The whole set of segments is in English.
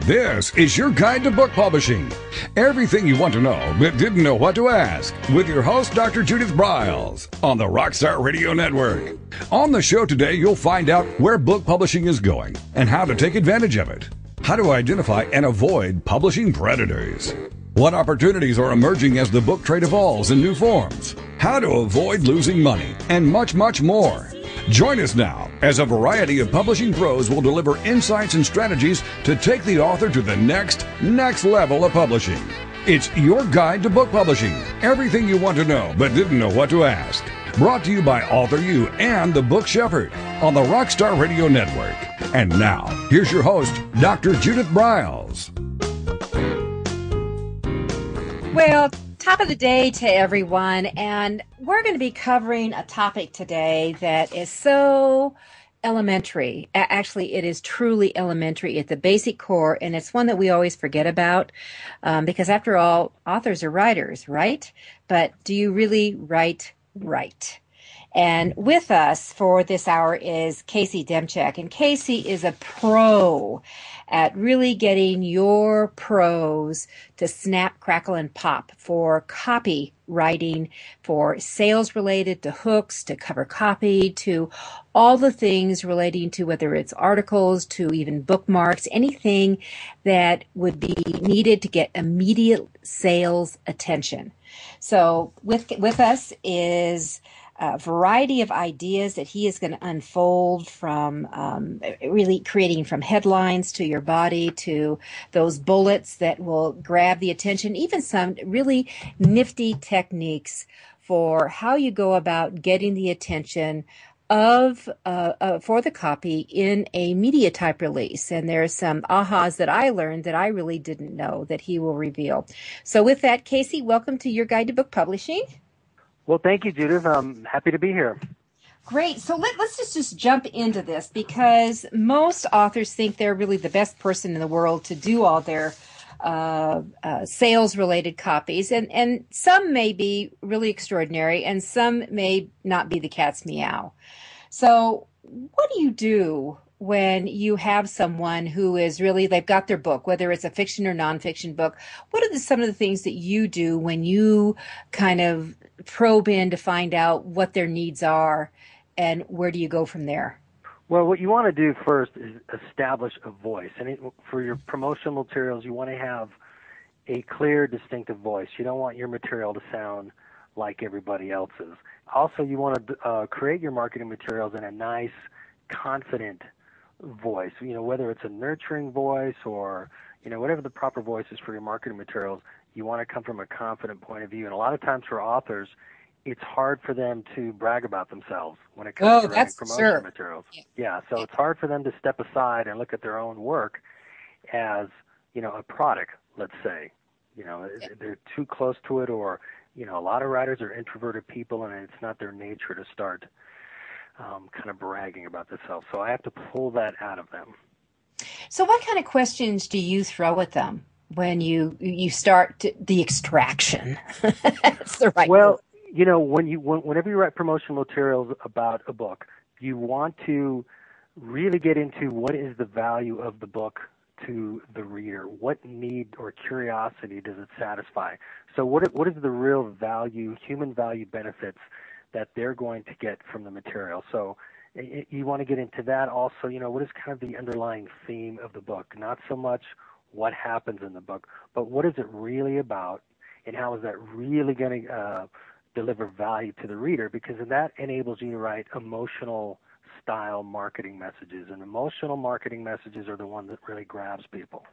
This is your guide to book publishing. Everything you want to know but didn't know what to ask with your host, Dr. Judith Briles, on the Rockstar Radio Network. On the show today, you'll find out where book publishing is going and how to take advantage of it. How to identify and avoid publishing predators. What opportunities are emerging as the book trade evolves in new forms. How to avoid losing money, and much, much more. Join us now as a variety of publishing pros will deliver insights and strategies to take the author to the next level of publishing. It's your guide to book publishing. Everything you want to know but didn't know what to ask. Brought to you by Author You and the Book Shepherd on the Rockstar Radio Network. And now, here's your host, Dr. Judith Briles. Well, top of the day to everyone, and we're going to be covering a topic today that is so elementary. Actually, it is truly elementary at the basic core, and it's one that we always forget about because, after all, authors are writers, right? But do you really write right? And with us for this hour is Casey Demchek, and Casey is a pro at really getting your prose to snap, crackle, and pop for copywriting, for sales related to hooks, to cover copy, to all the things relating to whether it's articles, to even bookmarks, anything that would be needed to get immediate sales attention. So with us is a variety of ideas that he is going to unfold from really creating from headlines to your body to those bullets that will grab the attention, even some really nifty techniques for how you go about getting the attention of for the copy in a media type release. And there's some ahas that I learned that I really didn't know that he will reveal. So with that, Casey, welcome to your guide to book publishing. Well, thank you, Judith. I'm happy to be here. Great. So let's just jump into this, because most authors think they're really the best person in the world to do all their sales-related copies. And some may be really extraordinary, and some may not be the cat's meow. So what do you do when you have someone who is really, they've got their book, whether it's a fiction or nonfiction book? What are some of the things that you do when you kind of probe in to find out what their needs are, and where do you go from there? Well, what you want to do first is establish a voice. And for your promotional materials, you want to have a clear, distinctive voice. You don't want your material to sound like everybody else's. Also, you want to create your marketing materials in a nice, confident voice. You know, whether it's a nurturing voice or, you know, whatever the proper voice is for your marketing materials, you want to come from a confident point of view. And a lot of times for authors, it's hard for them to brag about themselves when it comes to writing promotion materials. Yeah, so it's hard for them to step aside and look at their own work as, you know, a product, let's say. You know, they're too close to it, or, you know, a lot of writers are introverted people, and it's not their nature to start kind of bragging about themselves. So I have to pull that out of them. So what kind of questions do you throw at them when you start the extraction? That's the right word. Well, you know, whenever you write promotional materials about a book, you want to really get into what is the value of the book to the reader. What need or curiosity does it satisfy? So what is the real value, human value benefits that they're going to get from the material? So you want to get into that. Also, you know, what is kind of the underlying theme of the book? Not so much what happens in the book, but what is it really about, and how is that really going to deliver value to the reader? Because that enables you to write emotional style marketing messages, and emotional marketing messages are the one that really grabs people.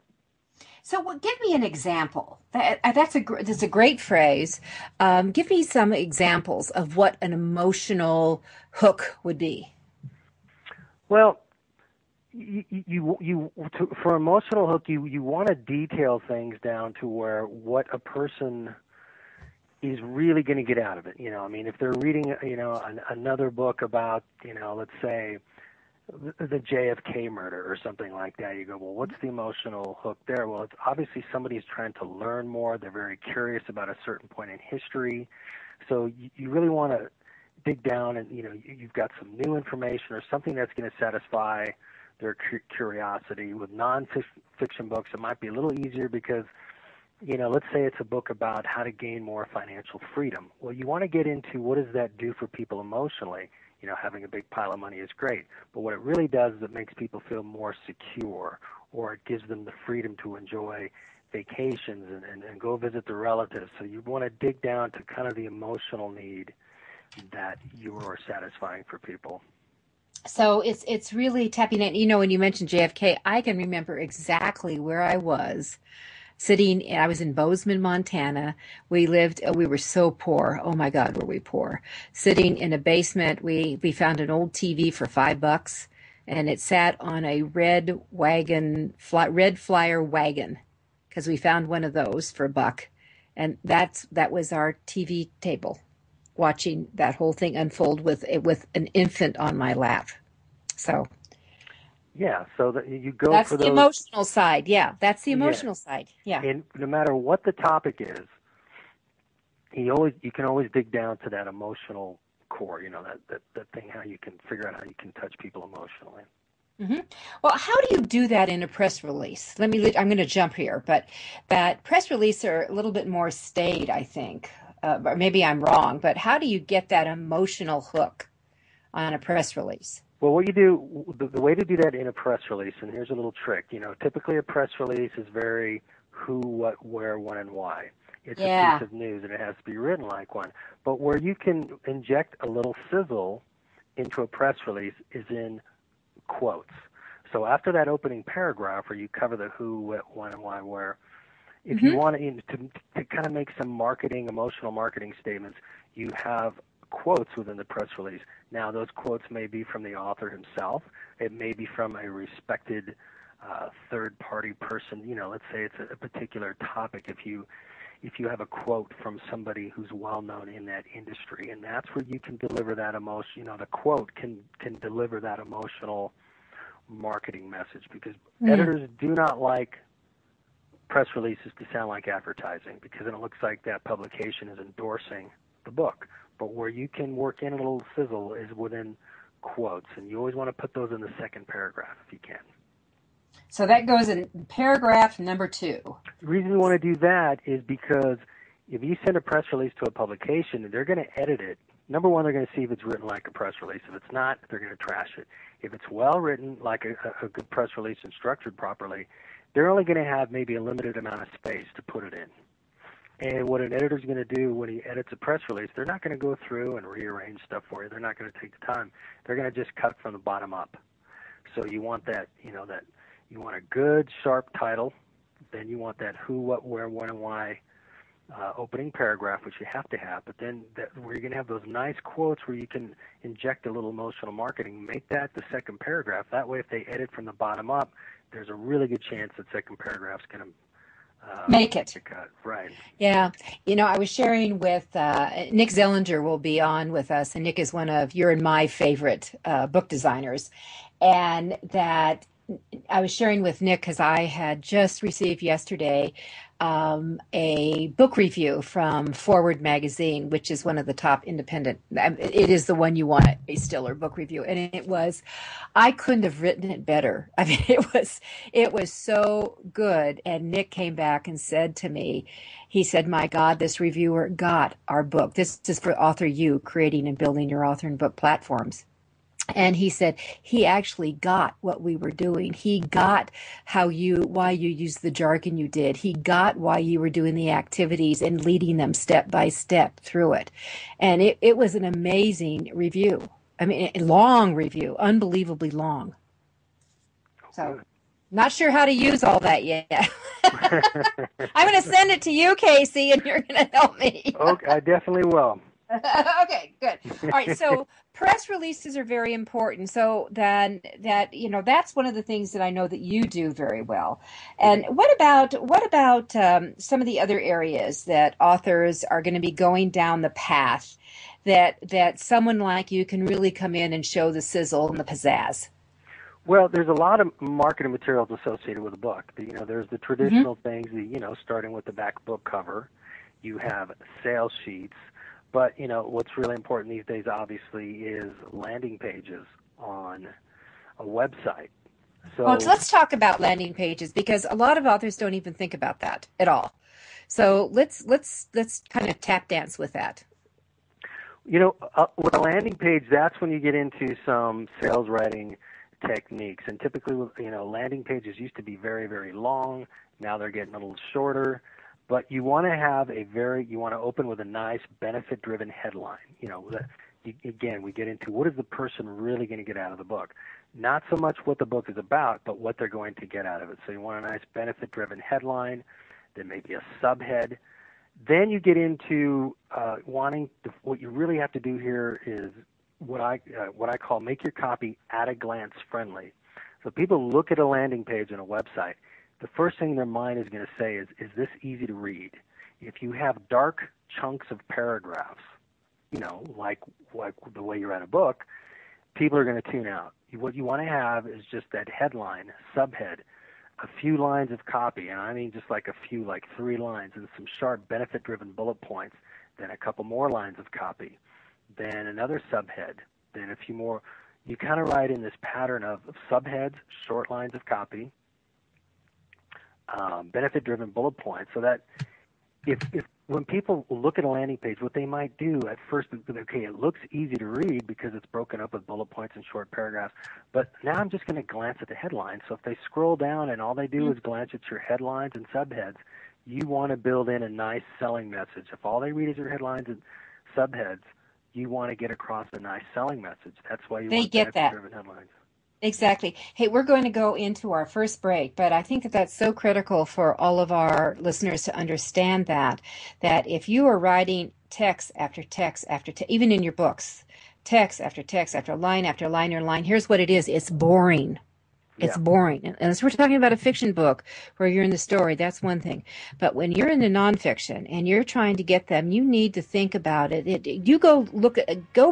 So give me an example. That's a great phrase. Give me some examples of what an emotional hook would be. Well, for emotional hook, you want to detail things down to where what a person is really going to get out of it. You know, I mean, if they're reading, you know, another book about, you know, let's say the JFK murder or something like that, you go, well, what's the emotional hook there? Well, it's obviously somebody's trying to learn more. They're very curious about a certain point in history. So you really want to dig down, and, you know, you've got some new information or something that's going to satisfy their curiosity. With non-fiction books, it might be a little easier because, let's say it's a book about how to gain more financial freedom. Well, you want to get into what does that do for people emotionally. Having a big pile of money is great, but what it really does is it makes people feel more secure, or it gives them the freedom to enjoy vacations and go visit their relatives. So you want to dig down to kind of the emotional need that you are satisfying for people. So it's really tapping in. When you mentioned JFK, I can remember exactly where I was sitting. I was in Bozeman, Montana. We were so poor. Oh my God, were we poor. Sitting in a basement. We found an old TV for $5, and it sat on a red flyer wagon, because we found one of those for $1. And that was our TV table, watching that whole thing unfold with an infant on my lap. So yeah, so that you go that's for the those emotional side. Yeah, that's the emotional side. Yeah. And no matter what the topic is, you can always dig down to that emotional core. That thing, how you can figure out how you can touch people emotionally. Mm-hmm. Well, how do you do that in a press release? I'm going to jump here, but that press release are a little bit more staid, I think. Or maybe I'm wrong, but how do you get that emotional hook on a press release? Well, what you do, the way to do that in a press release, and here's a little trick. Typically a press release is very who, what, where, when, and why. It's a piece of news, and it has to be written like one. But where you can inject a little sizzle into a press release is in quotes. So after that opening paragraph where you cover the who, what, when, and why, where, if you want to kind of make some emotional marketing statements, you have quotes within the press release. Now, those quotes may be from the author himself. It may be from a respected third-party person. Let's say it's a particular topic. If you have a quote from somebody who's well-known in that industry, and that's where you can deliver that emotion. The quote can deliver that emotional marketing message, because editors do not like press releases to sound like advertising, because then it looks like that publication is endorsing the book. But where you can work in a little sizzle is within quotes, and you always want to put those in the second paragraph if you can. So that goes in paragraph number 2. The reason you want to do that is because if you send a press release to a publication, they're going to edit it. Number one, they're going to see if it's written like a press release. If it's not, they're going to trash it. If it's well written, like a good press release and structured properly, they're only going to have maybe a limited amount of space to put it in. And what an editor's going to do when he edits a press release, they're not going to go through and rearrange stuff for you. They're not going to take the time. They're going to just cut from the bottom up. So you want that, that you want a good, sharp title. Then you want that who, what, where, when, and why opening paragraph, which you have to have. But then where you're going to have those nice quotes where you can inject a little emotional marketing, make that the second paragraph. That way, if they edit from the bottom up, there's a really good chance that second paragraph's going to make it. Right. Yeah. I was sharing with Nick Zellinger will be on with us, and Nick is one of your and my favorite book designers. And that I was sharing with Nick because I had just received yesterday a book review from Forward Magazine, which is one of the top independent. It is the one you want, a Stiller book review, and I couldn't have written it better. I mean, it was so good. And Nick came back and said to me, he said, "My God, this reviewer got our book. This is for Author U, creating and building your author and book platforms." And he said he actually got what we were doing. He got why you used the jargon you did. He got why you were doing the activities and leading them step by step through it. And it was an amazing review. I mean, a long review, unbelievably long. So not sure how to use all that yet. I'm going to send it to you, Casey, and you're going to help me. Okay, I definitely will. Okay, good. All right, so press releases are very important. So then that's one of the things that I know that you do very well. And what about some of the other areas that authors are going to be going down the path that someone like you can really come in and show the sizzle and the pizzazz? Well, there's a lot of marketing materials associated with a book. There's the traditional things, starting with the back book cover. You have sales sheets. But, what's really important these days, obviously, is landing pages on a website. Well, so let's talk about landing pages, because a lot of authors don't even think about that at all. So let's kind of tap dance with that. With a landing page, that's when you get into some sales writing techniques. And typically, landing pages used to be very, very long. Now they're getting a little shorter. But you want to open with a nice benefit-driven headline. Again, we get into what is the person really going to get out of the book. Not so much what the book is about, but what they're going to get out of it. So you want a nice benefit-driven headline, then maybe a subhead. Then you get into what you really have to do here is what I call make your copy at a glance friendly. So people look at a landing page on a website, the first thing their mind is going to say is this easy to read? If you have dark chunks of paragraphs, like the way you write a book, people are going to tune out. What you want to have is just that headline, subhead, a few lines of copy, and I mean just like a few, like 3 lines, and some sharp benefit-driven bullet points, then a couple more lines of copy, then another subhead, then a few more. You kind of write in this pattern of subheads, short lines of copy, benefit-driven bullet points, so that if when people look at a landing page, what they might do at first, okay, it looks easy to read because it's broken up with bullet points and short paragraphs, but now I'm just going to glance at the headlines. So if they scroll down and all they do is glance at your headlines and subheads, you want to build in a nice selling message. If all they read is your headlines and subheads, you want to get across a nice selling message. That's why you want benefit-driven headlines. Exactly. Hey, we're going to go into our first break, but I think that that's so critical for all of our listeners to understand that if you are writing text after text after text, even in your books, text after text after line after line or line, here's what it is. It's boring. It's boring. Unless we're talking about a fiction book where you're in the story, that's one thing. But when you're in the nonfiction and you're trying to get them, you need to think about it. You go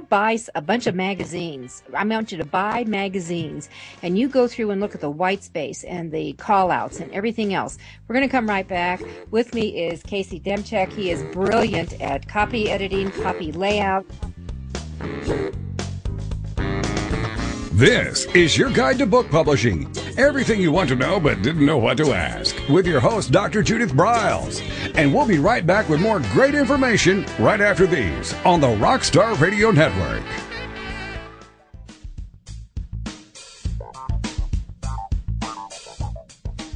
buy a bunch of magazines. I want you to buy magazines, and you go through and look at the white space and the call outs and everything else. We're going to come right back. With me is Casey Demchek. He is brilliant at copy editing, copy layout. This is your guide to book publishing. Everything you want to know but didn't know what to ask. With your host, Dr. Judith Briles. And we'll be right back with more great information right after these on the Rockstar Radio Network.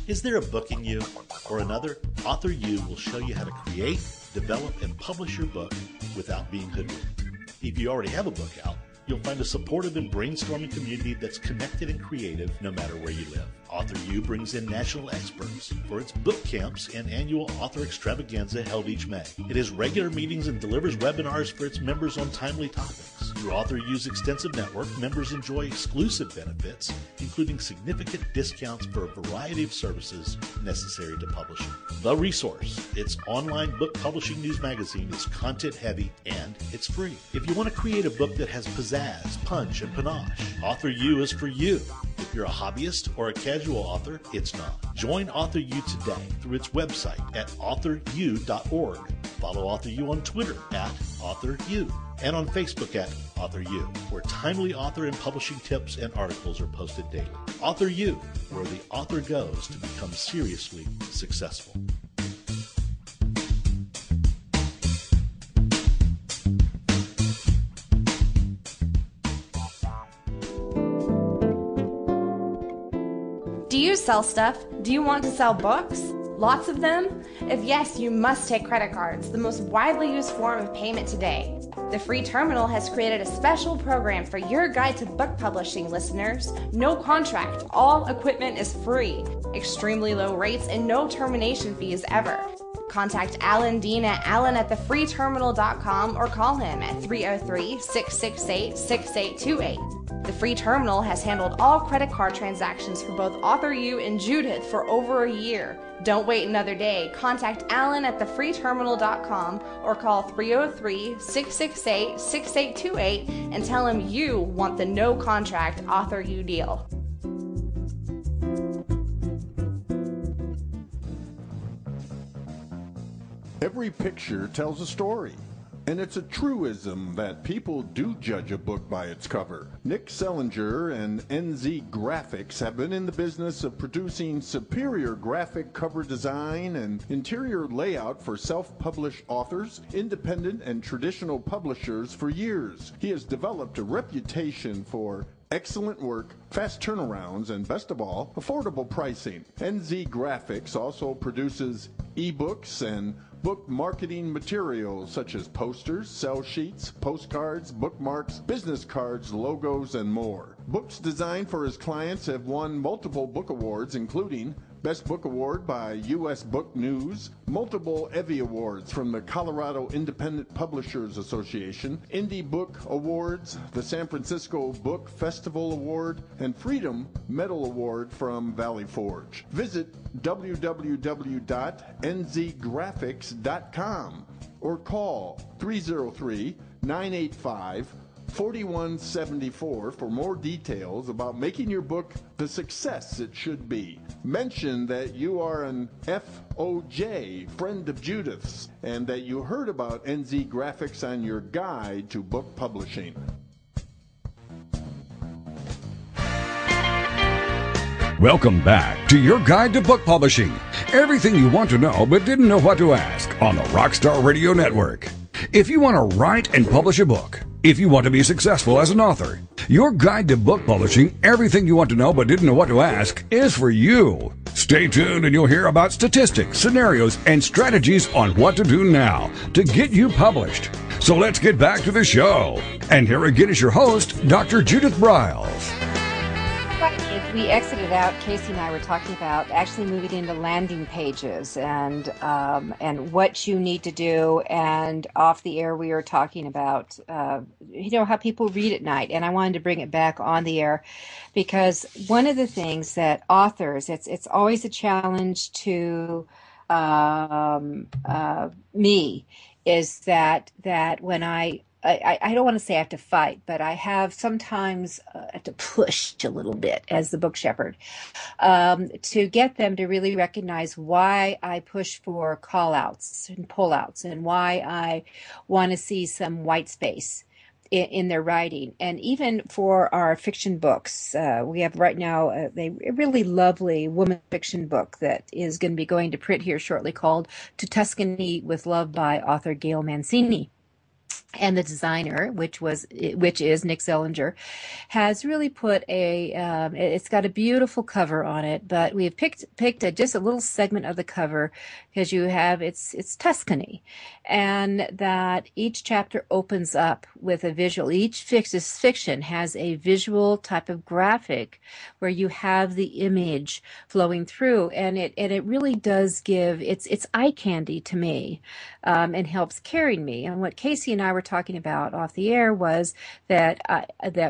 Is there a book in you or another? Author U will show you how to create, develop, and publish your book without being hoodwinked. If you already have a book out, you'll find a supportive and brainstorming community that's connected and creative no matter where you live. Author U brings in national experts for its book camps and annual author extravaganza held each May. It has regular meetings and delivers webinars for its members on timely topics. Through Author U's extensive network, members enjoy exclusive benefits, including significant discounts for a variety of services necessary to publishing. The Resource, its online book publishing news magazine, is content-heavy and it's free. If you want to create a book that has pizzazz, punch, and panache, Author U is for you. If you're a hobbyist or a casual author, it's not. Join Author U today through its website at authoru.org. Follow Author U on Twitter at Author U and on Facebook at Author U, where timely author and publishing tips and articles are posted daily. Author U, where the author goes to become seriously successful. Do you sell stuff? Do you want to sell books? Lots of them? If yes, you must take credit cards, the most widely used form of payment today. The Free Terminal has created a special program for your guide to book publishing listeners. No contract, all equipment is free, extremely low rates, and no termination fees ever. Contact Alan Dean at alan@thefreeterminal.com or call him at 303-668-6828. The Free Terminal has handled all credit card transactions for both Author U and Judith for over a year. Don't wait another day. Contact Alan at thefreeterminal.com or call 303-668-6828 and tell him you want the no contract Author U deal. Every picture tells a story. And it's a truism that people do judge a book by its cover. Nick Sellinger and NZ Graphics have been in the business of producing superior graphic cover design and interior layout for self-published authors, independent and traditional publishers for years. He has developed a reputation for excellent work, fast turnarounds, and best of all, affordable pricing. NZ Graphics also produces ebooks and book marketing materials such as posters, sell sheets, postcards, bookmarks, business cards, logos, and more. Books designed for his clients have won multiple book awards, including Best Book Award by U.S. Book News, multiple Evie Awards from the Colorado Independent Publishers Association, Indie Book Awards, the San Francisco Book Festival Award, and Freedom Medal Award from Valley Forge. Visit www.nzgraphics.com or call 303-985-4174 for more details about making your book the success it should be. Mention that you are an FOJ, friend of Judith's, and that you heard about NZ Graphics on your guide to book publishing. Welcome back to your guide to book publishing. Everything you want to know but didn't know what to ask on the Rockstar Radio Network. If you want to write and publish a book, if you want to be successful as an author, your guide to book publishing, everything you want to know but didn't know what to ask, is for you. Stay tuned and you'll hear about statistics, scenarios, and strategies on what to do now to get you published. So let's get back to the show. And here again is your host, Dr. Judith Briles. As we exited out, Casey and I were talking about actually moving into landing pages and what you need to do. And off the air, we were talking about how people read at night. And I wanted to bring it back on the air because one of the things that authors, it's always a challenge to me, is that when I don't want to say I have to fight, but I have sometimes have to push a little bit as the book shepherd to get them to really recognize why I push for call-outs and pull-outs and why I want to see some white space in their writing. And even for our fiction books, we have right now a really lovely woman fiction book that is going to be going to print here shortly called To Tuscany with Love by author Gail Mancini. And the designer, which is Nick Sellinger, has really put it's got a beautiful cover on it, but we've picked just a little segment of the cover because it's Tuscany, and that each chapter opens up with a visual. Each fiction has a visual type of graphic where you have the image flowing through, and it really does give it's eye candy to me, and helps carry me. And what Casey and I were talking about off the air was that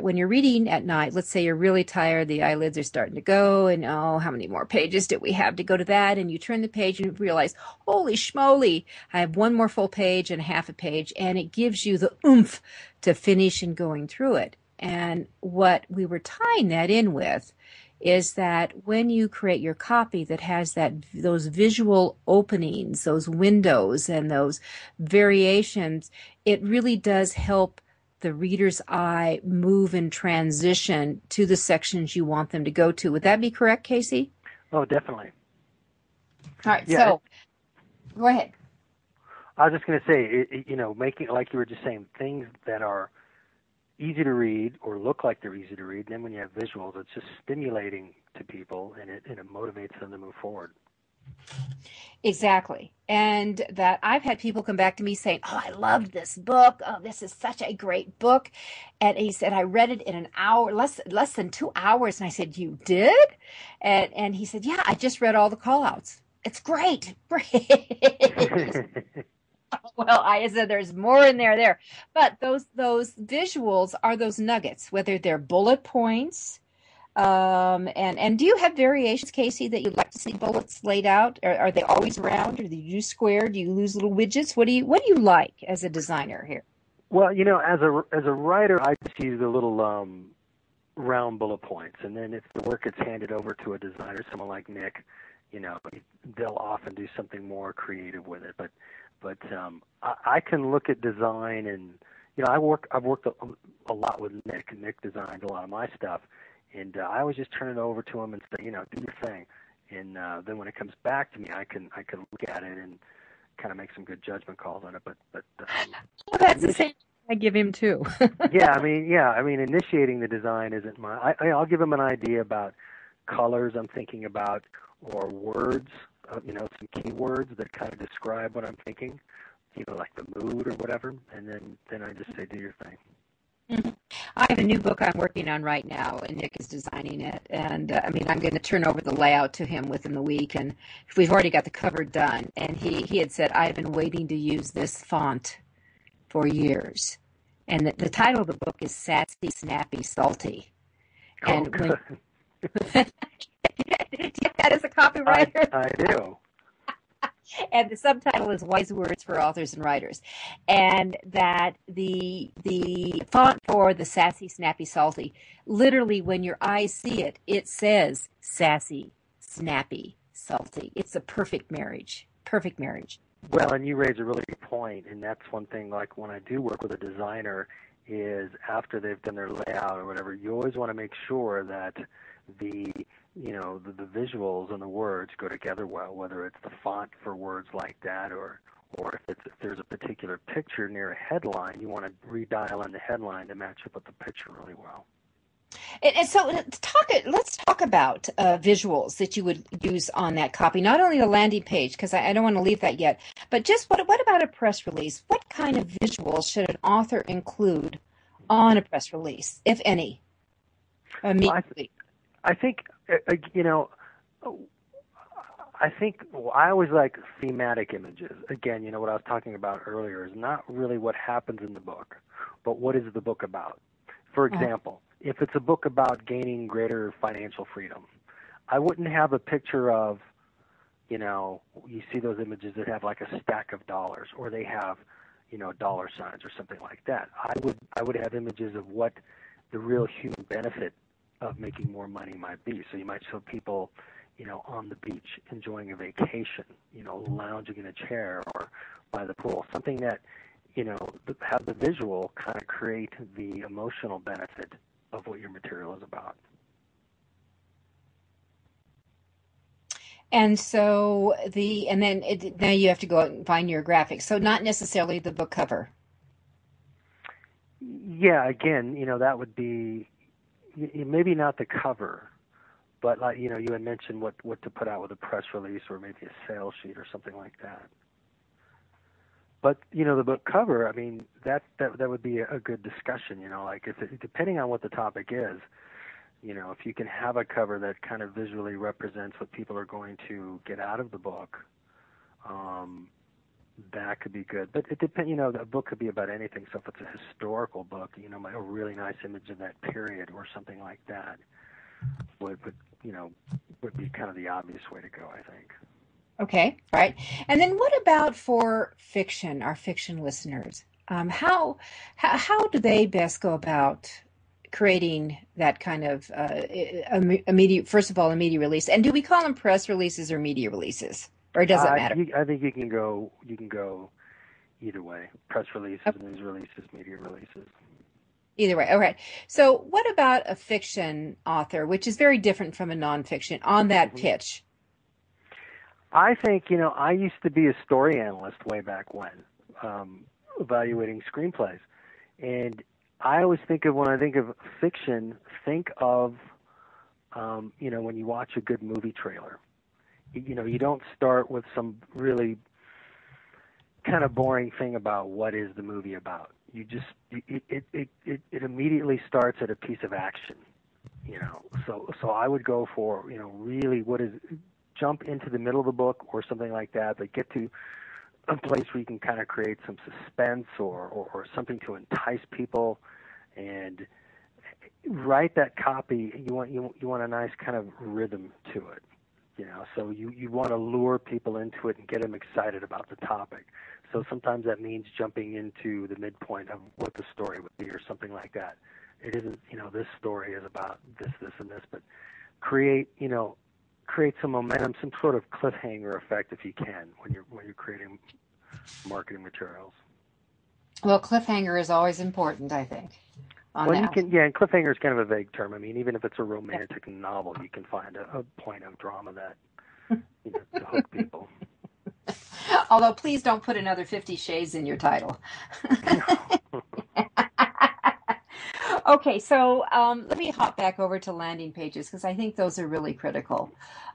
when you're reading at night, let's say you're really tired, the eyelids are starting to go, and how many more pages do we have to go to that? And you turn the page and realize, holy schmoly, I have one more full page and half a page, and it gives you the oomph to finish and going through it. And what we were tying that in with is that when you create your copy that has those visual openings, those windows and those variations, it really does help the reader's eye move and transition to the sections you want them to go to. Would that be correct, Casey? Oh, definitely. All right, yeah. So go ahead. I was just going to say, making, like you were just saying, things that are easy to read or look like they're easy to read, and then when you have visuals, it's just stimulating to people, and it motivates them to move forward. Exactly. And that I've had people come back to me saying, oh, I loved this book. Oh, this is such a great book. And he said, I read it in an hour, less than 2 hours. And I said, you did? And he said, yeah, I just read all the call-outs. It's great. Well, I said there's more in there. But those visuals are those nuggets, whether they're bullet points. And do you have variations, Casey, that you'd like to see bullets laid out? Are they always round, or do you use square? Do you use little widgets? What do you like as a designer here? Well, as a writer, I just use the little round bullet points, and then if the work gets handed over to a designer, someone like Nick, they'll often do something more creative with it. But But I can look at design, and I've worked a lot with Nick, and Nick designs a lot of my stuff, and I always just turn it over to him and say, do your thing. And then when it comes back to me, I can look at it and kind of make some good judgment calls on it. But well, that's the same I give him too. I mean, initiating the design isn't I'll give him an idea about colors I'm thinking about, or words, some keywords that kind of describe what I'm thinking, like the mood or whatever, and then I just say, do your thing. Mm-hmm. I have a new book I'm working on right now, and Nick is designing it. And I'm going to turn over the layout to him within the week. And we've already got the cover done. And he had said, I've been waiting to use this font for years. And the title of the book is Sassy, Snappy, Salty. And good. Do you have that as a copywriter? I do. And the subtitle is Wise Words for Authors and Writers. And that the font for the Sassy, Snappy, Salty, literally when your eyes see it, it says sassy, snappy, salty. It's a perfect marriage. Perfect marriage. Well, and you raise a really good point, and that's one thing, like when I do work with a designer, is after they've done their layout or whatever, you always want to make sure that the visuals and the words go together well, whether it's the font for words like that, or if there's a particular picture near a headline, you want to redial in the headline to match up with the picture really well. And so let's talk about visuals that you would use on that copy, not only the landing page, because I don't want to leave that yet, but just what about a press release? What kind of visuals should an author include on a press release, if any? Immediately. I think, I always like thematic images. Again, what I was talking about earlier is not really what happens in the book, but what is the book about. For example, if it's a book about gaining greater financial freedom, I wouldn't have a picture of, you see those images that have like a stack of dollars, or they have, dollar signs or something like that. I would have images of what the real human benefit of making more money might be. So you might show people, on the beach enjoying a vacation, lounging in a chair or by the pool, something that, have the visual kind of create the emotional benefit of what your material is about. And so now you have to go out and find your graphics. So not necessarily the book cover. Yeah, again, that would be maybe not the cover, but like you had mentioned what to put out with a press release or maybe a sales sheet or something like that. But the book cover, I mean, that would be a good discussion. Like depending on what the topic is, if you can have a cover that kind of visually represents what people are going to get out of the book, that could be good. But it depends. A book could be about anything. So if it's a historical book, a really nice image of that period or something like that would be kind of the obvious way to go, I think. Okay, right. And then what about for fiction, our fiction listeners? How do they best go about creating that kind of immediate, first of all, a media release? And do we call them press releases or media releases? Or does it matter? I think you can go either way. Press releases, news releases, media releases. Either way. Okay. So what about a fiction author, which is very different from a nonfiction, on that pitch? I think, I used to be a story analyst way back when, evaluating screenplays. And I always think of, when I think of fiction, think of, when you watch a good movie trailer. You don't start with some really kind of boring thing about what is the movie about. You just, it immediately starts at a piece of action, So I would go for, really jump into the middle of the book or something like that, but get to a place where you can kind of create some suspense or something to entice people, and write that copy. You want a nice kind of rhythm to it, So you want to lure people into it and get them excited about the topic. So sometimes that means jumping into the midpoint of what the story would be or something like that. It isn't, this story is about this, and this, but create some momentum, some sort of cliffhanger effect if you can when you're creating marketing materials. Well, cliffhanger is always important, I think. Well, and cliffhanger is kind of a vague term. I mean, even if it's a romantic novel, you can find a point of drama that to hook people. Although, please don't put another 50 Shades in your title. Okay, so let me hop back over to landing pages because I think those are really critical.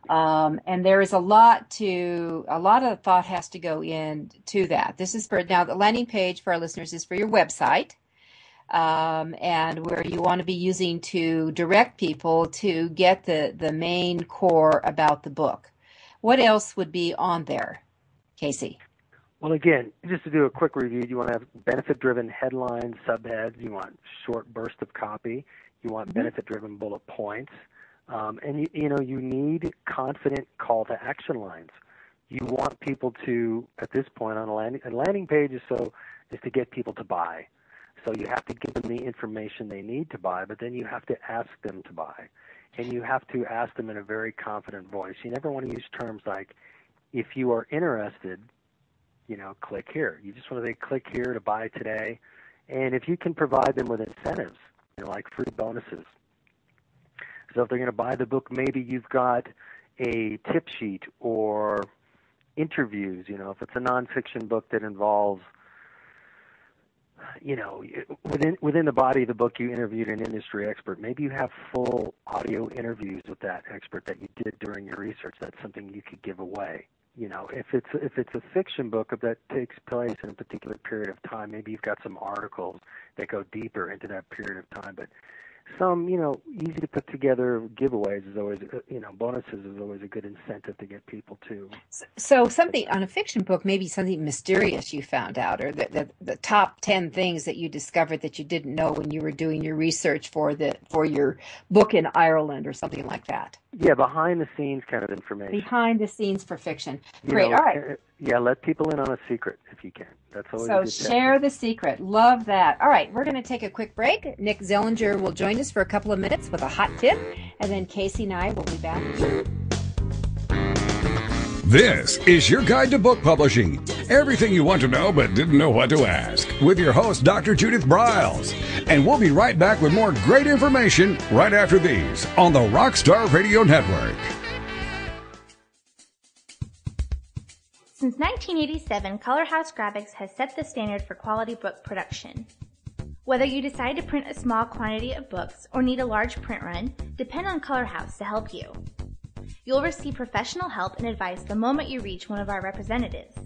And there is a lot of thought has to go into that. This is now the landing page for our listeners is for your website, and where you want to be using to direct people to get the main core about the book. What else would be on there, Casey? Well, again, just to do a quick review, you want to have benefit-driven headlines, subheads. You want short burst of copy. You want benefit-driven bullet points. And you need confident call to action lines. You want people to, at this point on a landing page is to get people to buy. So you have to give them the information they need to buy, but then you have to ask them to buy. And you have to ask them in a very confident voice. You never want to use terms like, if you are interested, click here. You just want to say, click here to buy today. And if you can provide them with incentives, like free bonuses. So if they're going to buy the book, maybe you've got a tip sheet or interviews. If it's a nonfiction book that involves, within the body of the book you interviewed an industry expert. Maybe you have full audio interviews with that expert that you did during your research. That's something you could give away. If it's a fiction book that takes place in a particular period of time, maybe you've got some articles that go deeper into that period of time. But some, easy to put together giveaways is always, bonuses is always a good incentive to get people to. So something on a fiction book, maybe something mysterious you found out, or the top 10 things that you discovered that you didn't know when you were doing your research for your book in Ireland or something like that. Yeah, behind the scenes kind of information. Behind the scenes for fiction. Great. All right. Yeah, let people in on a secret if you can. That's always so. Share the secret. Love that. All right, we're going to take a quick break. Nick Zellinger will join us for a couple of minutes with a hot tip, and then Casey and I will be back. This is your guide to book publishing. Everything you want to know but didn't know what to ask. With your host, Dr. Judith Briles. And we'll be right back with more great information right after these on the Rockstar Radio Network. Since 1987, Color House Graphics has set the standard for quality book production. Whether you decide to print a small quantity of books or need a large print run, depend on Color House to help you. You'll receive professional help and advice the moment you reach one of our representatives.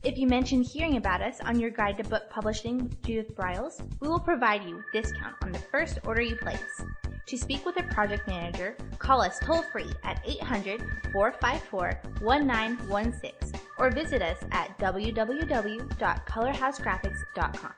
If you mention hearing about us on your guide to book publishing with Judith Briles, we will provide you a discount on the first order you place. To speak with a project manager, call us toll-free at 800-454-1916 or visit us at www.colorhousegraphics.com.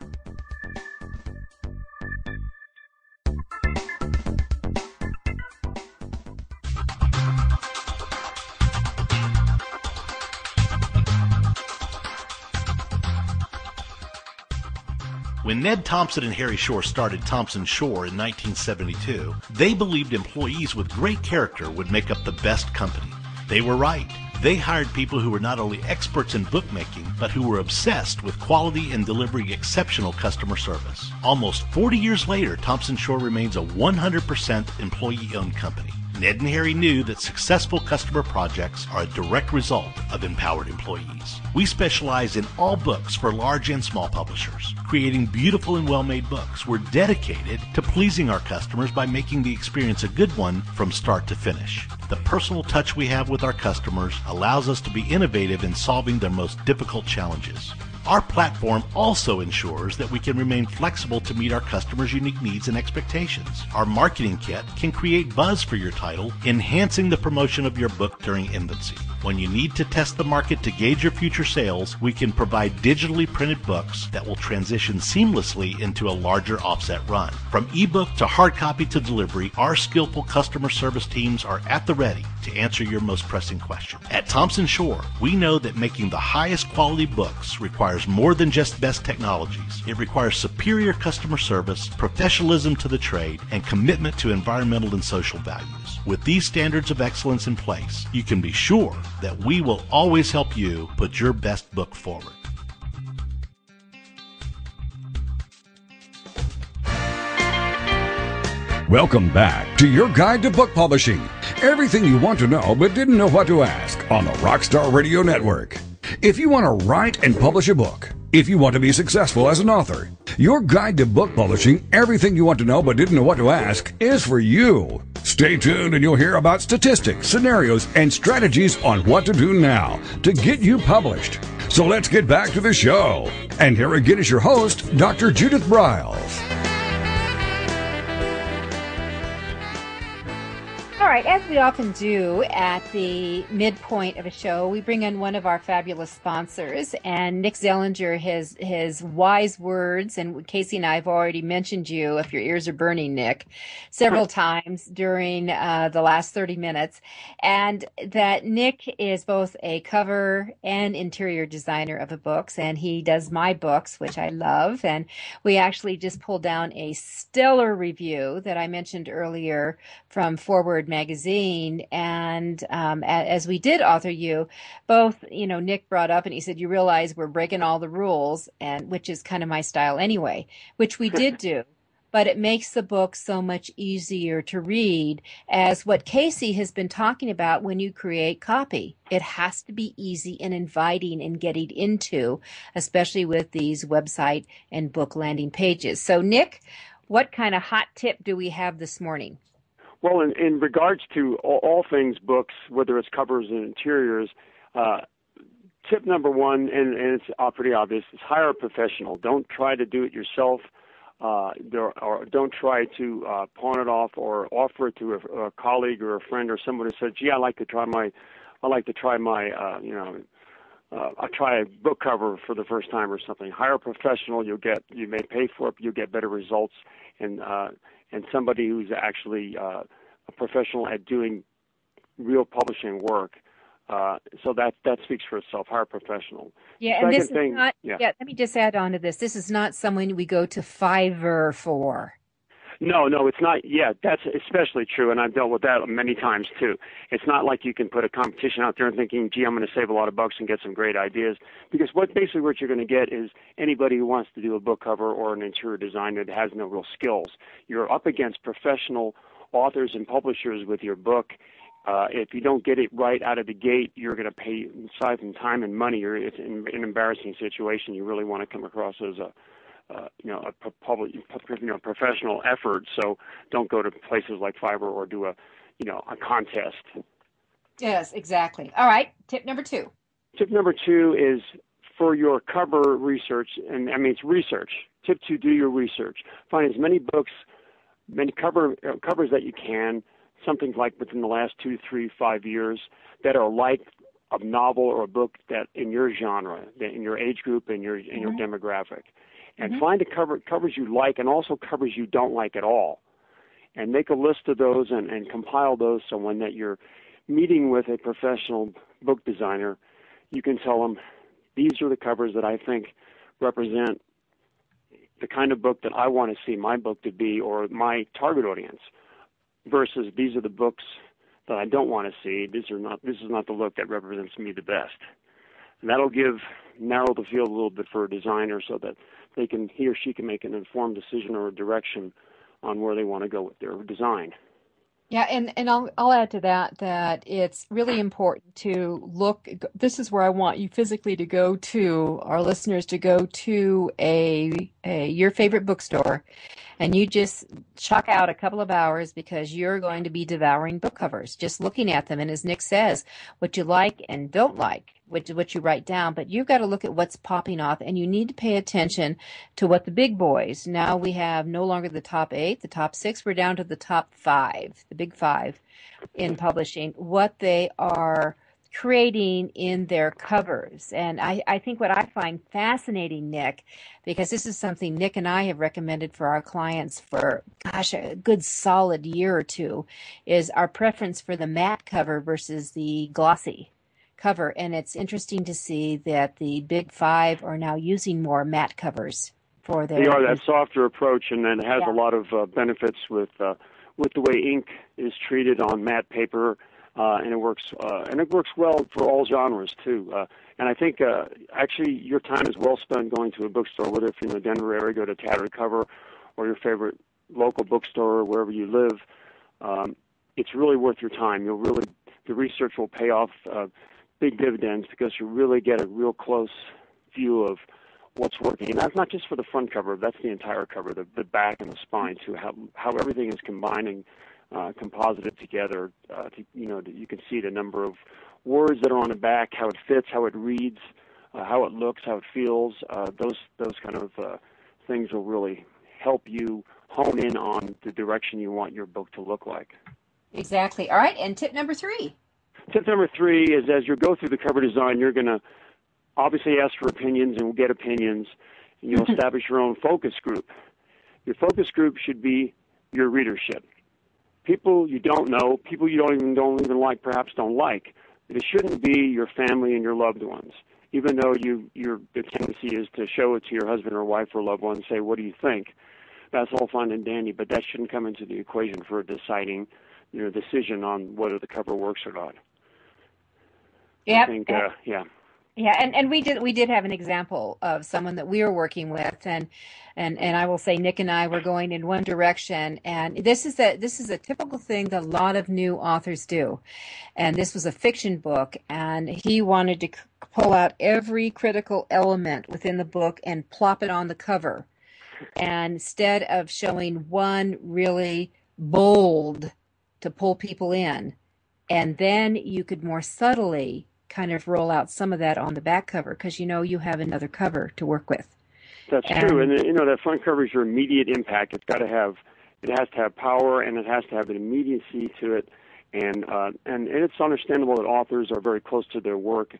When Ned Thompson and Harry Shore started Thompson Shore in 1972, they believed employees with great character would make up the best company. They were right. They hired people who were not only experts in bookmaking, but who were obsessed with quality and delivering exceptional customer service. Almost 40 years later, Thompson Shore remains a 100% employee-owned company. Ned and Harry knew that successful customer projects are a direct result of empowered employees. We specialize in all books for large and small publishers. Creating beautiful and well-made books, we're dedicated to pleasing our customers by making the experience a good one from start to finish. The personal touch we have with our customers allows us to be innovative in solving their most difficult challenges. Our platform also ensures that we can remain flexible to meet our customers' unique needs and expectations. Our marketing kit can create buzz for your title, enhancing the promotion of your book during infancy. When you need to test the market to gauge your future sales, we can provide digitally printed books that will transition seamlessly into a larger offset run. From ebook to hard copy to delivery, our skillful customer service teams are at the ready to answer your most pressing question. At Thompson Shore, we know that making the highest quality books requires more than just best technologies. It requires superior customer service, professionalism to the trade, and commitment to environmental and social values. With these standards of excellence in place, you can be sure that we will always help you put your best book forward. Welcome back to your guide to book publishing. Everything you want to know but didn't know what to ask on the Rockstar Radio Network. If you want to write and publish a book, if you want to be successful as an author, your guide to book publishing, everything you want to know but didn't know what to ask, is for you. Stay tuned and you'll hear about statistics, scenarios, and strategies on what to do now to get you published. So let's get back to the show. And here again is your host, Dr. Judith Briles. All right, as we often do at the midpoint of a show, we bring in one of our fabulous sponsors, and Nick Zellinger has his wise words, and Casey and I have already mentioned you, if your ears are burning, Nick, several times during the last 30 minutes, and that Nick is both a cover and interior designer of the books, and he does my books, which I love, and we actually just pulled down a stellar review that I mentioned earlier from Forward Magazine, and as we did author you, both, Nick brought up and he said, you realize we're breaking all the rules, and which is kind of my style anyway, which we did do, but it makes the book so much easier to read, as what Casey has been talking about when you create copy. It has to be easy and inviting and getting into, especially with these website and book landing pages. So Nick, what kind of hot tip do we have this morning? Well, in regards to all things books, whether it's covers and interiors, tip number one, and it's pretty obvious, is hire a professional. Don't try to do it yourself, or don't try to pawn it off or offer it to a colleague or a friend or someone who said, "Gee, I'll try a book cover for the first time or something." Hire a professional. You may pay for it, but you'll get better results, and somebody who's actually a professional at doing real publishing work. So that speaks for itself. Hire a professional. Yeah, and this is not. Yeah, let me just add on to this. This is not someone we go to Fiverr for. No, it's not. Yeah, that's especially true, and I've dealt with that many times too. It's not like you can put a competition out there and thinking, "Gee, I'm going to save a lot of bucks and get some great ideas," because what you're going to get is anybody who wants to do a book cover or an interior designer that has no real skills. You're up against professional authors and publishers with your book. If you don't get it right out of the gate, you're going to pay siphon time and money. It's an embarrassing situation. You really want to come across as a professional effort. So don't go to places like Fiverr or do a contest. Yes, exactly. All right. Tip number two. Tip number two is for your cover research, and I mean it's research. Tip two: do your research. Find as many books, many covers that you can. Something like within the last 2, 3, 5 years that are like a novel or a book that in your genre, in your age group, in your demographic. And find covers you like and also covers you don't like at all. And make a list of those and compile those so when that you're meeting with a professional book designer, you can tell them, these are the covers that I think represent the kind of book that I want to see my book to be or my target audience, versus these are the books that I don't want to see. This is not the look that represents me the best. And that'll narrow the field a little bit for a designer so that he or she can make an informed decision or a direction on where they want to go with their design. Yeah, and I'll add to that it's really important to look. This is where I want you physically to go to, our listeners to go to your favorite bookstore, and you just chuck out a couple of hours because you're going to be devouring book covers, just looking at them. And as Nick says, what you like and don't like, what you write down, but you've got to look at what's popping off, and you need to pay attention to what the big boys. Now we have no longer the top 8, the top 6, we're down to the top 5, the big 5 in publishing, what they are creating in their covers. And I think what I find fascinating, Nick, because this is something Nick and I have recommended for our clients for, a good solid year or two, is our preference for the matte cover versus the glossy cover. And it's interesting to see that the big 5 are now using more matte covers for their... They are that softer approach, and then it has a lot of benefits with the way ink is treated on matte paper, and it works well for all genres too. And I think actually your time is well spent going to a bookstore, whether if you're in the Denver area, go to Tattered Cover, or your favorite local bookstore, wherever you live, it's really worth your time. The research will pay off big dividends because you really get a real close view of what's working. And that's not just for the front cover, that's the entire cover, the back and the spine too, how everything is combining, composited together. You can see the number of words that are on the back, how it fits, how it reads, how it looks, how it feels. Those kind of things will really help you hone in on the direction you want your book to look like. Exactly. All right, and tip number 3. Tip number 3 is as you go through the cover design, you're going to obviously ask for opinions and we'll get opinions, and you'll establish your own focus group. Your focus group should be your readership. People you don't know, people you don't even like, perhaps don't like. But it shouldn't be your family and your loved ones. Even though the tendency is to show it to your husband or wife or loved one and say, what do you think? That's all fine and dandy, but that shouldn't come into the equation for deciding decision on whether the cover works or not. Yep. I think, yeah. Yeah, and we did have an example of someone that we were working with, and I will say Nick and I were going in one direction, and this is a typical thing that a lot of new authors do, and this was a fiction book, and he wanted to pull out every critical element within the book and plop it on the cover, and instead of showing one really bold to pull people in, and then you could more subtly kind of roll out some of that on the back cover because you have another cover to work with. That's true, and that front cover is your immediate impact. It has to have power, and it has to have an immediacy to it, and it's understandable that authors are very close to their work,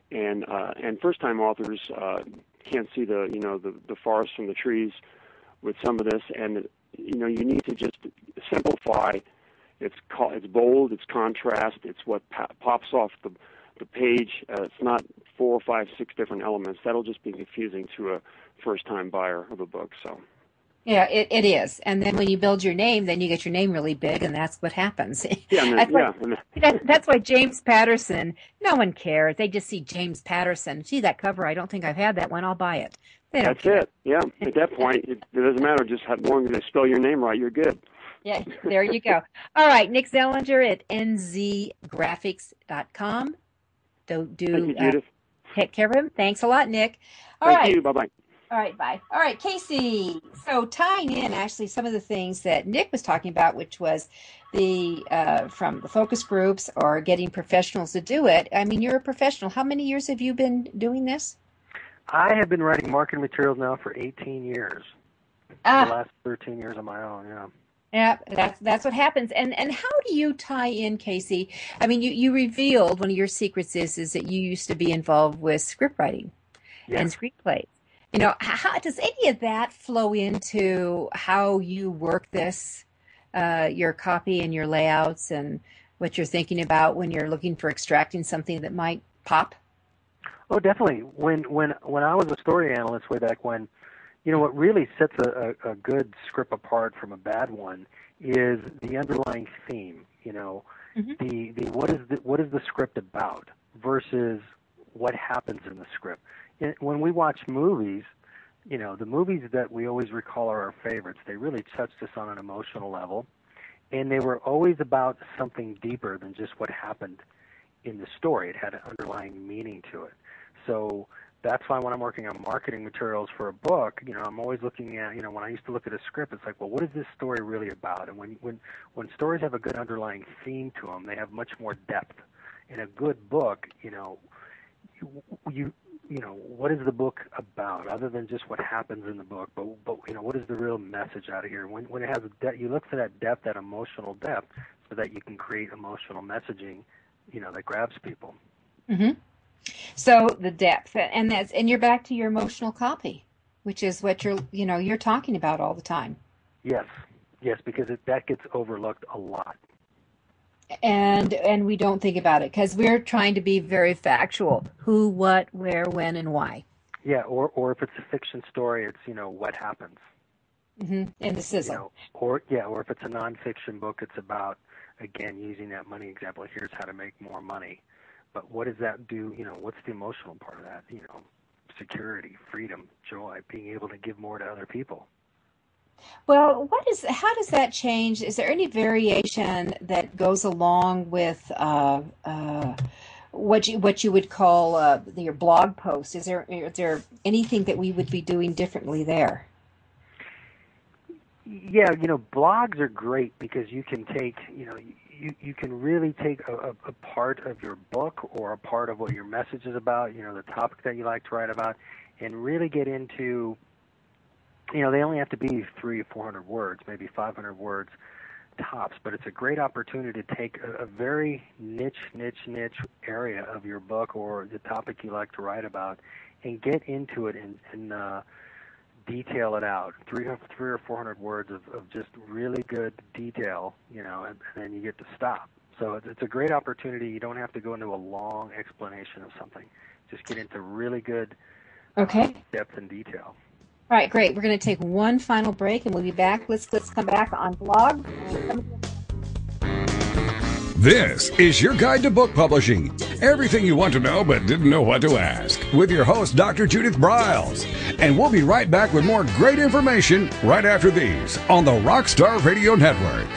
and first-time authors can't see the forest from the trees with some of this, and you need to just simplify. It's bold, it's contrast, it's what pops off the page. It's not 4, 5, 6 different elements. That'll just be confusing to a first-time buyer of a book. So, yeah, it is. And then when you build your name, then you get your name really big, and that's what happens. That's why James Patterson. No one cares. They just see James Patterson. See that cover? I don't think I've had that one. I'll buy it. That's it. Yeah. At that point, it doesn't matter. Just as long as they spell your name right, you're good. Yeah, there you go. All right, Nick Zellinger at nzgraphics.com. Thank you, Judith. Take care of him. Thanks a lot, Nick. Thank you. Bye-bye. All right, bye. All right, Casey. So tying in actually some of the things that Nick was talking about, which was from the focus groups or getting professionals to do it. I mean, you're a professional. How many years have you been doing this? I have been writing marketing materials now for 18 years. The last 13 years on my own, yeah. Yeah, that's what happens. And how do you tie in, Casey? I mean, you revealed one of your secrets is that you used to be involved with script writing and screenplays. How does any of that flow into how you work this, your copy and your layouts and what you're thinking about when you're looking for extracting something that might pop? Oh, definitely. When I was a story analyst way back when, what really sets a good script apart from a bad one is the underlying theme. The what is the script about versus what happens in the script. When we watch movies, the movies that we always recall are our favorites. They really touched us on an emotional level, and they were always about something deeper than just what happened in the story. It had an underlying meaning to it. So that's why when I'm working on marketing materials for a book, I'm always looking at, when I used to look at a script, it's like, well, what is this story really about? And when stories have a good underlying theme to them, they have much more depth. In a good book, what is the book about other than just what happens in the book? But what is the real message out of here? When it has you look for that depth, that emotional depth, so that you can create emotional messaging, that grabs people. Mm-hmm. So the depth, and you're back to your emotional copy, which is what you're talking about all the time. Yes, because that gets overlooked a lot. And we don't think about it because we're trying to be very factual: who, what, where, when, and why. Yeah, or if it's a fiction story, it's what happens. Mm-hmm. And the sizzle. Or if it's a nonfiction book, it's about, again, using that money example. Here's how to make more money. But what does that do? What's the emotional part of that? Security, freedom, joy, being able to give more to other people. Well, how does that change? Is there any variation that goes along with what you would call your blog post? Is there anything that we would be doing differently there? Yeah, blogs are great because you can take, you can really take a part of your book or a part of what your message is about, the topic that you like to write about, and really get into, they only have to be 300 or 400 words, maybe 500 words tops, but it's a great opportunity to take a very niche area of your book or the topic you like to write about and get into it and detail it out. 300 or 400 words of just really good detail, and then you get to stop. So it's a great opportunity. You don't have to go into a long explanation of something. Just get into really good depth and detail. All right, great. We're going to take one final break, and we'll be back. Let's come back on blog. This is your guide to book publishing. Everything you want to know but didn't know what to ask. With your host, Dr. Judith Briles. And we'll be right back with more great information right after these on the Rockstar Radio Network.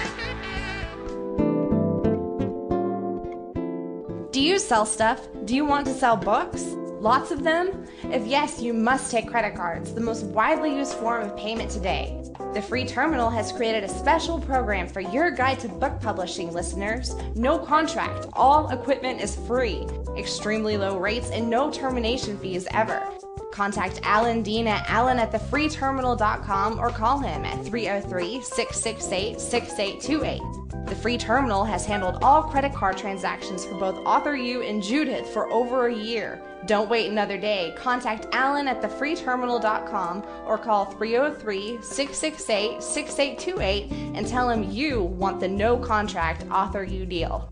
Do you sell stuff? Do you want to sell books? Lots of them? If yes, you must take credit cards, the most widely used form of payment today. The Free Terminal has created a special program for your guide to book publishing listeners. No contract, all equipment is free, extremely low rates, and no termination fees ever. Contact Alan Dean at alan@thefreeterminal.com or call him at 303-668-6828. The Free Terminal has handled all credit card transactions for both author you and Judith for over a year. Don't wait another day. Contact Alan at thefreeterminal.com or call 303-668-6828 and tell him you want the no contract author you deal.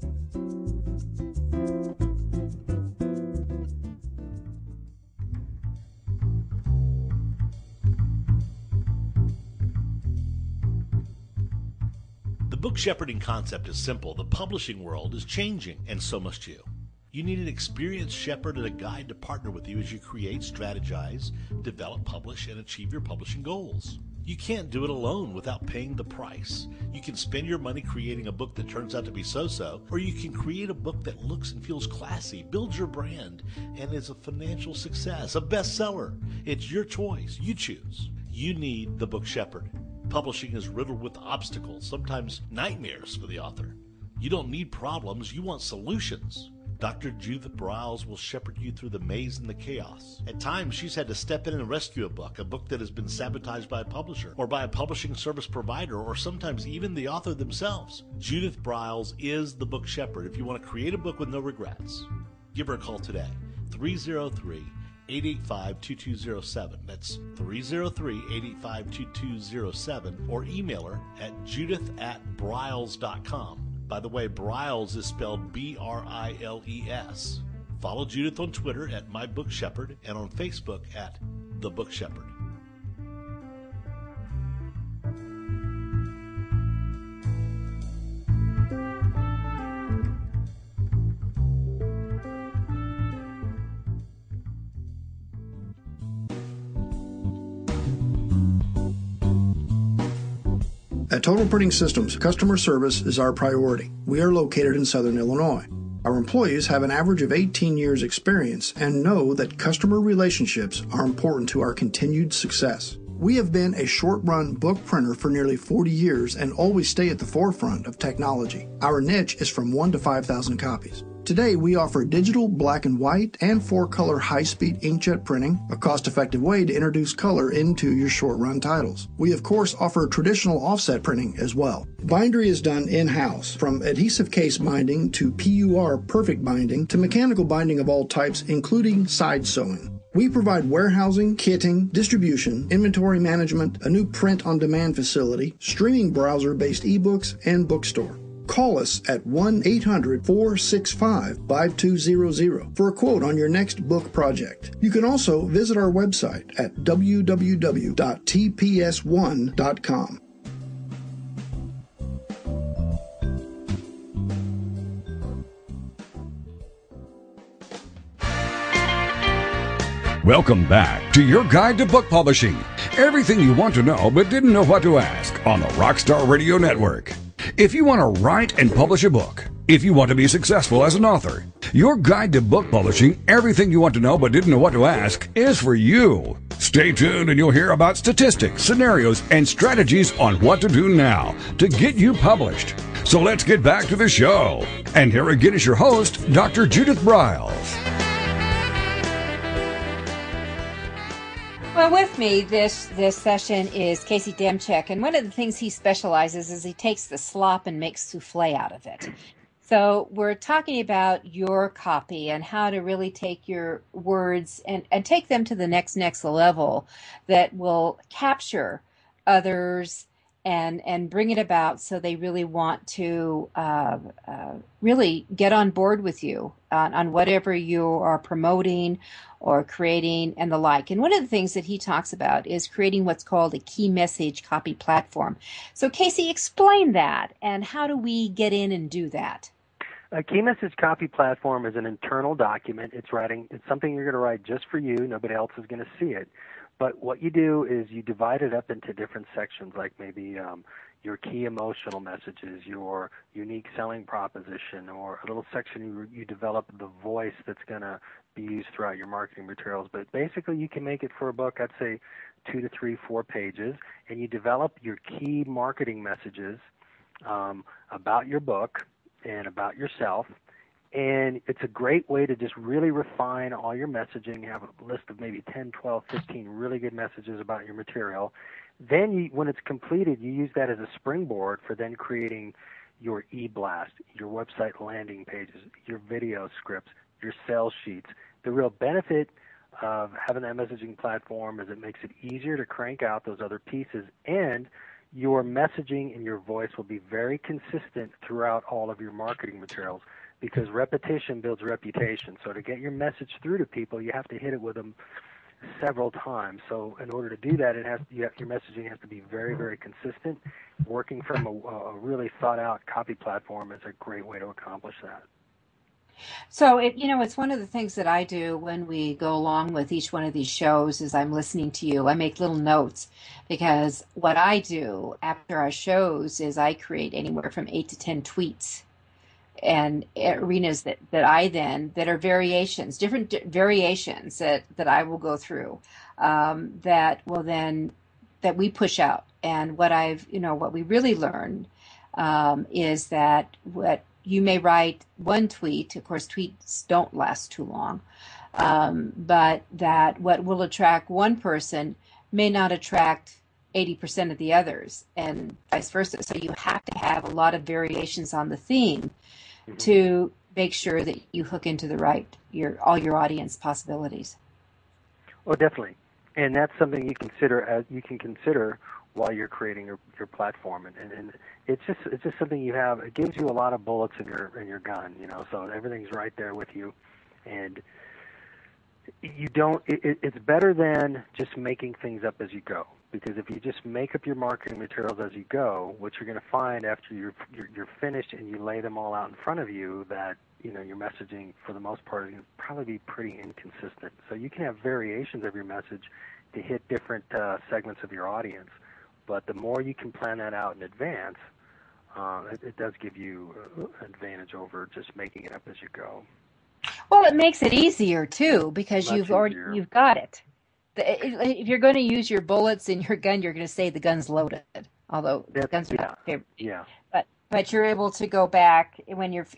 The book shepherding concept is simple. The publishing world is changing, and so must you. You need an experienced shepherd and a guide to partner with you as you create, strategize, develop, publish, and achieve your publishing goals. You can't do it alone without paying the price. You can spend your money creating a book that turns out to be so-so, or you can create a book that looks and feels classy, builds your brand, and is a financial success, a bestseller. It's your choice. You choose. You need the book shepherd. Publishing is riddled with obstacles, sometimes nightmares for the author. You don't need problems, you want solutions. Dr. Judith Briles will shepherd you through the maze and the chaos. At times, she's had to step in and rescue a book that has been sabotaged by a publisher, or by a publishing service provider, or sometimes even the author themselves. Judith Briles is the book shepherd if you want to create a book with no regrets. Give her a call today, 303-885-2207. That's 303-885-2207, or email her at judith@briles.com. By the way, Briles is spelled B-R-I-L-E-S. Follow Judith on Twitter at My Book Shepherd and on Facebook at The Book Shepherd. At Total Printing Systems, customer service is our priority. We are located in Southern Illinois. Our employees have an average of 18 years experience and know that customer relationships are important to our continued success. We have been a short-run book printer for nearly 40 years and always stay at the forefront of technology. Our niche is from 1 to 5,000 copies. Today, we offer digital, black and white, and 4-color high-speed inkjet printing, a cost-effective way to introduce color into your short-run titles. We, of course, offer traditional offset printing as well. Bindery is done in-house, from adhesive case binding to PUR perfect binding to mechanical binding of all types, including side sewing. We provide warehousing, kitting, distribution, inventory management, a new print-on-demand facility, streaming browser-based ebooks, and bookstore. Call us at 1-800-465-5200 for a quote on your next book project. You can also visit our website at www.tps1.com. Welcome back to your guide to book publishing. Everything you want to know but didn't know what to ask on the Rockstar Radio Network. If you want to write and publish a book, if you want to be successful as an author, your guide to book publishing, Everything You Want to Know But Didn't Know What to Ask, is for you. Stay tuned and you'll hear about statistics, scenarios, and strategies on what to do now to get you published. So let's get back to the show. And here again is your host, Dr. Judith Briles. Well, with me this session is Casey Demchek, and one of the things he specializes is he takes the slop and makes souffle out of it. So we're talking about your copy and how to really take your words and take them to the next level that will capture others and bring it about so they really want to really get on board with you on whatever you are promoting or creating and the like. And one of the things that he talks about is creating what's called a key message copy platform. So Casey, explain that, and how do we get in and do that? A key message copy platform is an internal document. It's something you're going to write just for you. Nobody else is going to see it. But what you do is you divide it up into different sections, like maybe your key emotional messages, your unique selling proposition, or a little section you develop the voice that's going to be used throughout your marketing materials. But basically you can make it for a book, I'd say 2 to 3, 4 pages, and you develop your key marketing messages about your book and about yourself. And it's a great way to just really refine all your messaging, have a list of maybe 10, 12, 15 really good messages about your material. Then when it's completed, you use that as a springboard for then creating your e-blast, your website landing pages, your video scripts, your sales sheets. The real benefit of having that messaging platform is it makes it easier to crank out those other pieces, and your messaging and your voice will be very consistent throughout all of your marketing materials, because repetition builds reputation. So to get your message through to people, you have to hit it with them several times. So in order to do that, your messaging has to be very, very consistent. Working from a really thought-out copy platform is a great way to accomplish that. So, it's one of the things that I do when we go along with each one of these shows is I'm listening to you. I make little notes, because what I do after our shows is I create anywhere from 8 to 10 tweets and arenas that are variations, different variations that I will go through that we push out. And what we really learned is that what you may write one tweet, of course tweets don't last too long, but that what will attract one person may not attract 80% of the others, and vice versa. So you have to have a lot of variations on the theme to make sure that you hook into all your audience possibilities. Oh, definitely, and that's something you can consider while you're creating your platform, and it's just something you have. It gives you a lot of bullets in your gun, so everything's right there with you, and you don't. It's better than just making things up as you go. Because if you just make up your marketing materials as you go, what you're going to find after you're finished and you lay them all out in front of you, that your messaging for the most part is going to probably be pretty inconsistent. So you can have variations of your message to hit different segments of your audience, but the more you can plan that out in advance, it does give you an advantage over just making it up as you go. Well, it makes it easier too, because you've got it. If you're going to use your bullets in your gun, you're going to say the gun's loaded. Although guns are not favorite. Yeah. But you're able to go back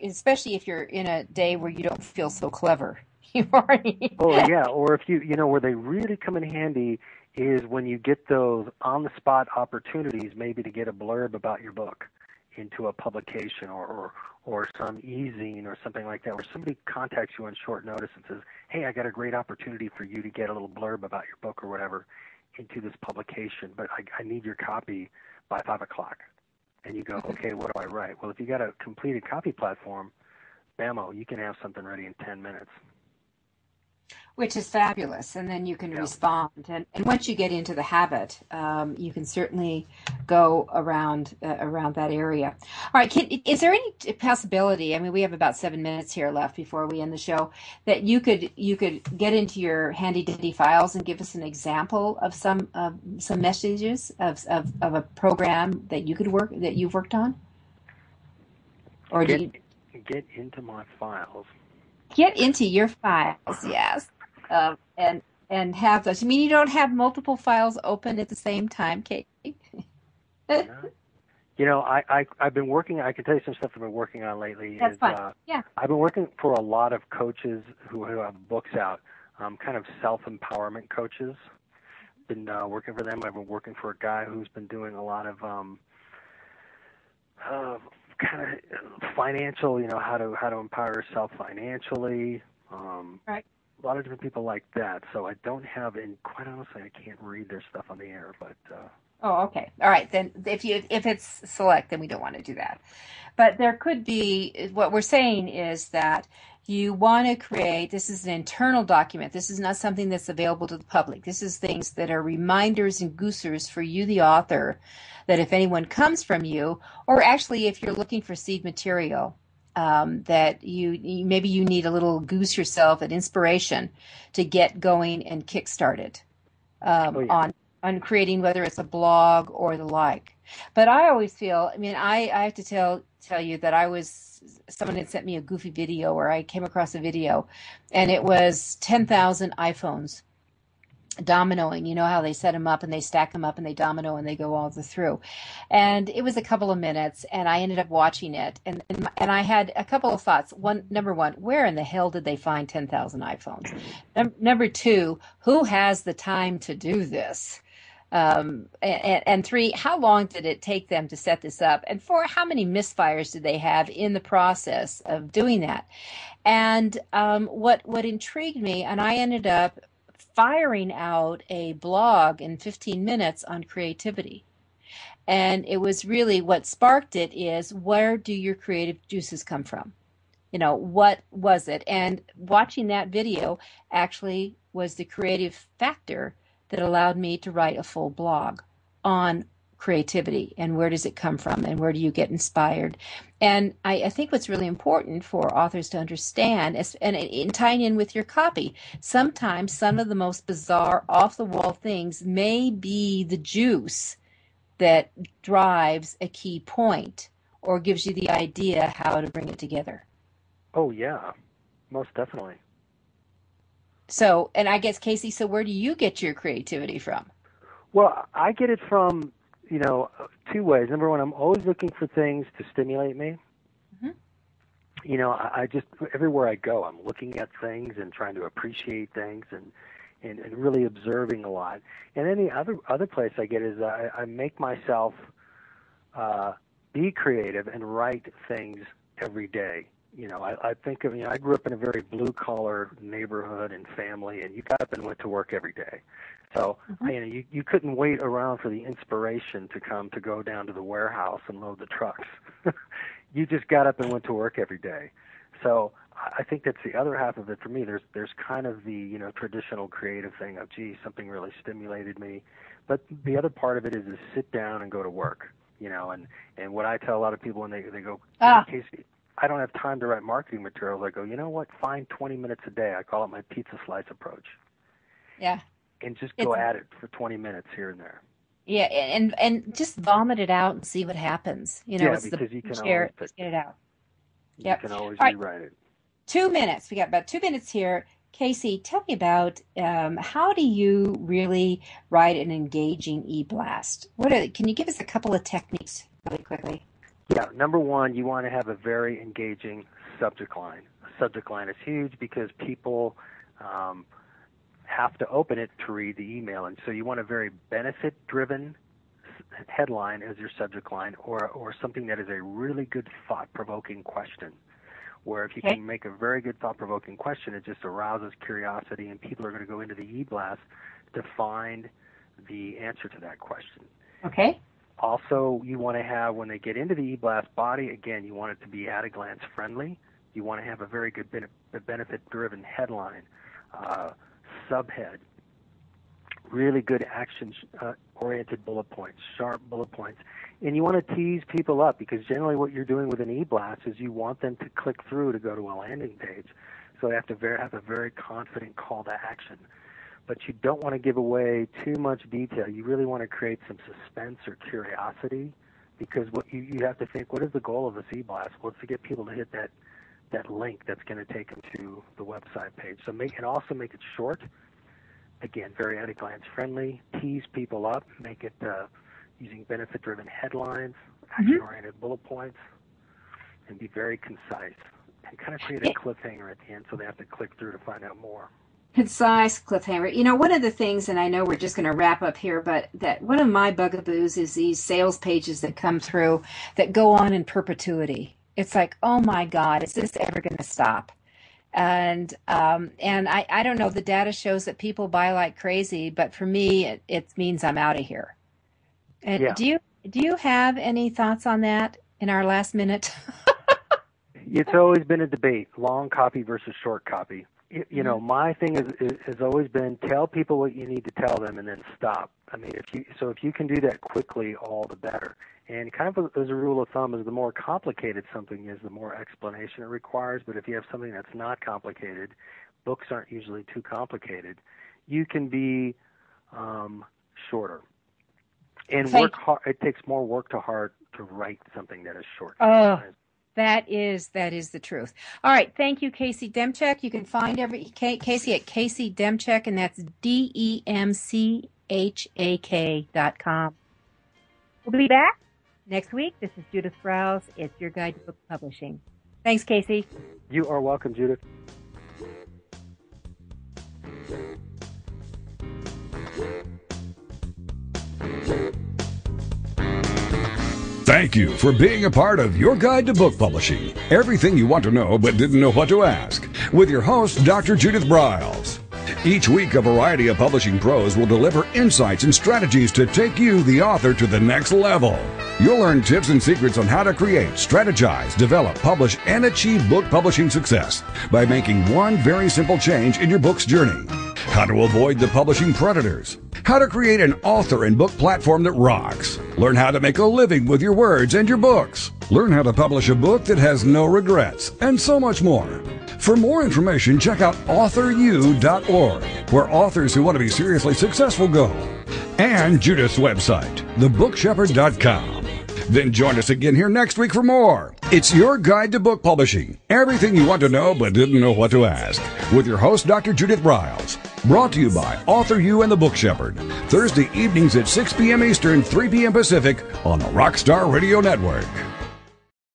especially if you're in a day where you don't feel so clever. Oh yeah, or if where they really come in handy is when you get those on-the-spot opportunities, maybe to get a blurb about your book into a publication or some e-zine or something like that, where somebody contacts you on short notice and says, hey, I got a great opportunity for you to get a little blurb about your book or whatever into this publication, but I need your copy by 5 o'clock. And you go, okay, what do I write? Well, if you got a completed copy platform, bammo, you can have something ready in 10 minutes. which is fabulous. And then you can respond. And once you get into the habit, you can certainly go around that area. All right. Is there any possibility, I mean, we have about 7 minutes here left before we end the show, that you could get into your handy dandy files and give us an example of some messages of a program that you've worked on? Or get into my files. Get into your files, yes. And have those. You mean you don't have multiple files open at the same time, Kate? You know, I've been working. I can tell you some stuff I've been working on lately. That's fine. Yeah. I've been working for a lot of coaches who have books out, kind of self-empowerment coaches. Been working for them. I've been working for a guy who's been doing a lot of kind of financial. You know, how to empower yourself financially. Right. A lot of different people like that. So I don't have, and quite honestly, I can't read their stuff on the air. But oh, okay. All right. Then if it's select, then we don't want to do that. But there could be, what we're saying is that you want to create, this is an internal document. This is not something that's available to the public. This is things that are reminders and goosers for you, the author, that if anyone comes from you, or actually if you're looking for seed material, that you maybe you need a little goose yourself at inspiration to get going and kickstart it on creating, whether it's a blog or the like. But I always feel, I mean, I have to tell you that someone had sent me a goofy video, or I came across a video, and it was 10,000 iPhones dominoing. You know how they set them up and they stack them up and they domino and they go all the through. And it was a couple of minutes, and I ended up watching it. And I had a couple of thoughts. Number one, where in the hell did they find 10,000 iPhones? Number two, who has the time to do this? And three, how long did it take them to set this up? And four, how many misfires did they have in the process of doing that? And what intrigued me, and I ended up firing out a blog in 15 minutes on creativity. And it was really, what sparked it is, where do your creative juices come from? You know, what was it? And watching that video actually was the creative factor that allowed me to write a full blog on creativity and where does it come from and where do you get inspired. And I think what's really important for authors to understand, and in tying in with your copy, sometimes some of the most bizarre, off-the-wall things may be the juice that drives a key point or gives you the idea how to bring it together. Oh, yeah, most definitely. So, and I guess, Casey, so where do you get your creativity from? Well, I get it from, two ways. Number one, I'm always looking for things to stimulate me. Mm-hmm. I just, everywhere I go, I'm looking at things and trying to appreciate things and really observing a lot. And then the other place I get is I make myself be creative and write things every day. I think of, I grew up in a very blue-collar neighborhood and family, and you got up and went to work every day. So, mm-hmm. You couldn't wait around for the inspiration to go down to the warehouse and load the trucks. You just got up and went to work every day. So I think that's the other half of it for me. There's kind of the, traditional creative thing of, gee, something really stimulated me. But the other part of it is to sit down and go to work, and what I tell a lot of people when they go, Casey, I don't have time to write marketing materials. I go, you know what? Find 20 minutes a day. I call it my pizza slice approach. Yeah. And just go at it for 20 minutes here and there. Yeah, and just vomit it out and see what happens. It's because you can always get it out. You can always rewrite it. 2 minutes. We got about 2 minutes here. Casey, tell me about how do you really write an engaging e-blast? Can you give us a couple of techniques really quickly? Yeah, number one, you want to have a very engaging subject line. A subject line is huge because people have to open it to read the email, and so you want a very benefit-driven headline as your subject line, or something that is a really good thought-provoking question, where if you can make a very good thought-provoking question, it just arouses curiosity, and people are going to go into the e-blast to find the answer to that question. Okay. Also, you want to have, when they get into the e-blast body, again, you want it to be at-a-glance friendly. You want to have a very good benefit-driven headline. subhead, really good action-oriented bullet points, sharp bullet points. And you want to tease people up, because generally what you're doing with an e-blast is you want them to click through to go to a landing page. So they have to have a very confident call to action. But you don't want to give away too much detail. You really want to create some suspense or curiosity, because what you have to think, what is the goal of this e-blast? Well, it's to get people to hit that link that's going to take them to the website page. So also make it short. Again, very at-a-glance friendly. Tease people up. Make it using benefit-driven headlines, action-oriented bullet points, and be very concise. And kind of create a cliffhanger at the end so they have to click through to find out more. Concise cliffhanger. You know, one of the things, and I know we're just going to wrap up here, but that one of my bugaboos is these sales pages that come through that go on in perpetuity. It's like, oh my God, is this ever going to stop? And I don't know, the data shows that people buy like crazy, but for me, it means I'm out of here. And yeah. Do you have any thoughts on that in our last minute? It's always been a debate, long copy versus short copy. You know, my thing has always been tell people what you need to tell them and then stop. I mean, if you can do that quickly, all the better. And kind of as a rule of thumb, is the more complicated something is, the more explanation it requires. But if you have something that's not complicated, books aren't usually too complicated, you can be shorter. And work hard. It takes more work to write something that is short. Oh. That is the truth. All right. Thank you, Casey Demchek. You can find Casey at Casey Demchek, and that's DEMCHAK.com. We'll be back next week. This is Judith Briles. It's your guide to book publishing. Thanks, Casey. You are welcome, Judith. Thank you for being a part of Your Guide to Book Publishing. Everything you want to know but didn't know what to ask. With your host, Dr. Judith Briles. Each week, a variety of publishing pros will deliver insights and strategies to take you, the author, to the next level. You'll learn tips and secrets on how to create, strategize, develop, publish, and achieve book publishing success by making one very simple change in your book's journey. How to avoid the publishing predators. How to create an author and book platform that rocks. Learn how to make a living with your words and your books. Learn how to publish a book that has no regrets, and so much more. For more information, check out authoru.org, where authors who want to be seriously successful go. And Judith's website, thebookshepherd.com. Then join us again here next week for more. It's Your Guide to Book Publishing. Everything you want to know but didn't know what to ask. With your host, Dr. Judith Briles. Brought to you by Author U and the Book Shepherd. Thursday evenings at 6 p.m. Eastern, 3 p.m. Pacific on the Rockstar Radio Network.